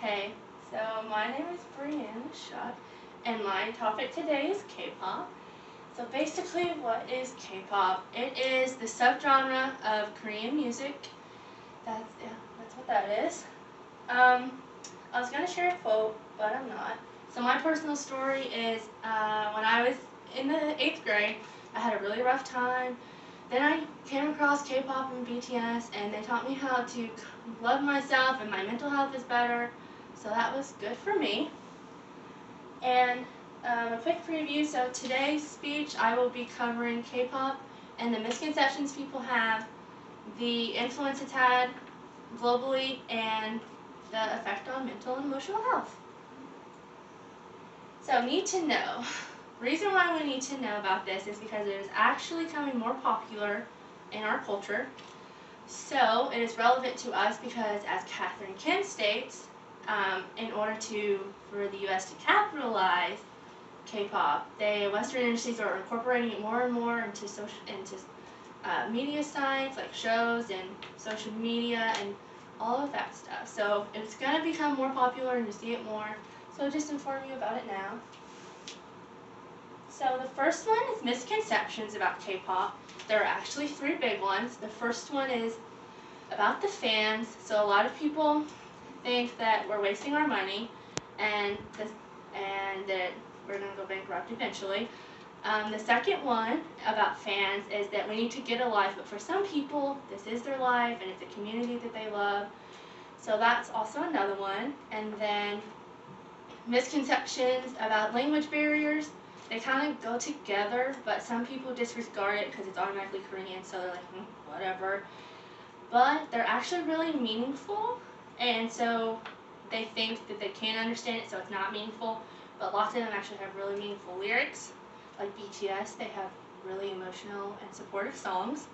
Hey, so my name is Brianna Shuck, and my topic today is K-pop. So basically, what is K-pop? It is the subgenre of Korean music. That's what that is. I was gonna share a quote, but I'm not. So my personal story is when I was in the 8th grade, I had a really rough time. Then I came across K-pop and BTS, and they taught me how to love myself, and my mental health is better. So that was good for me. And a quick preview. So today's speech, I will be covering K-pop and the misconceptions people have, the influence it's had globally, and the effect on mental and emotional health. So need to know. Reason why we need to know about this is because it is actually becoming more popular in our culture. So it is relevant to us because, as Catherine Kim states, in order for the U.S. to capitalize K-pop, Western industries are incorporating it more and more into media sites like shows and social media and all of that stuff. So it's going to become more popular and you see it more. So I'll just inform you about it now. So the first one is misconceptions about K-pop. There are actually 3 big ones. The first one is about the fans. So a lot of people think that we're wasting our money and that we're going to go bankrupt eventually. The second one about fans is that we need to get a life, but for some people, this is their life and it's a community that they love. So that's also another one. And then misconceptions about language barriers. They kind of go together, but some people disregard it because it's automatically Korean, so they're like, whatever. But they're actually really meaningful, and so they think that they can't understand it, so it's not meaningful. But lots of them actually have really meaningful lyrics. Like BTS, they have really emotional and supportive songs.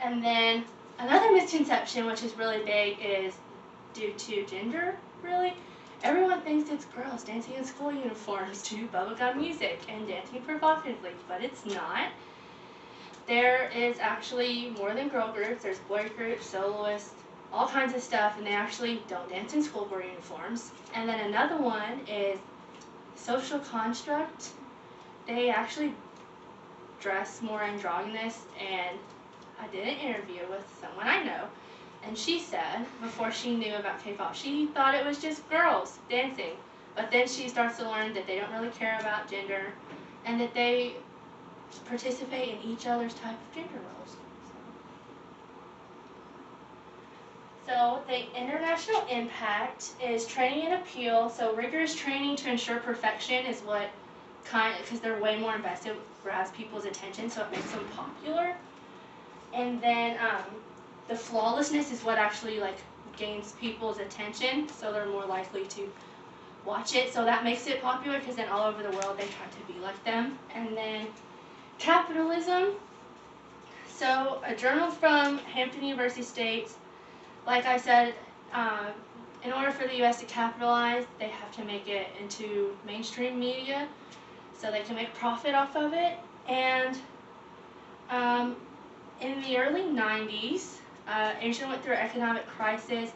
And then another misconception, which is really big, is due to gender, really. Everyone thinks it's girls dancing in school uniforms to bubblegum music and dancing provocatively, but it's not. There is actually more than girl groups. There's boy groups, soloists, all kinds of stuff, and they actually don't dance in schoolgirl uniforms. And then another one is social construct. They actually dress more androgynous, and I did an interview with someone I know, and she said, before she knew about K-pop, she thought it was just girls dancing. But then she starts to learn that they don't really care about gender and that they participate in each other's type of gender roles. So the international impact is training and appeal. So rigorous training to ensure perfection is what because they're way more invested, grabs people's attention, so it makes them popular. And then the flawlessness is what actually gains people's attention, so they're more likely to watch it. So that makes it popular because then all over the world they try to be like them. And then capitalism. So a journal from Hampton University states, like I said, in order for the U.S. to capitalize, they have to make it into mainstream media so they can make profit off of it. And in the early 90s, Asia went through an economic crisis,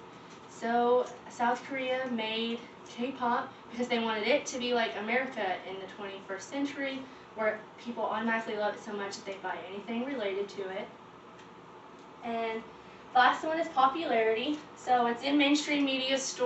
so South Korea made K-pop because they wanted it to be like America in the 21st century, where people automatically love it so much that they buy anything related to it. And the last one is popularity. So it's in mainstream media stores.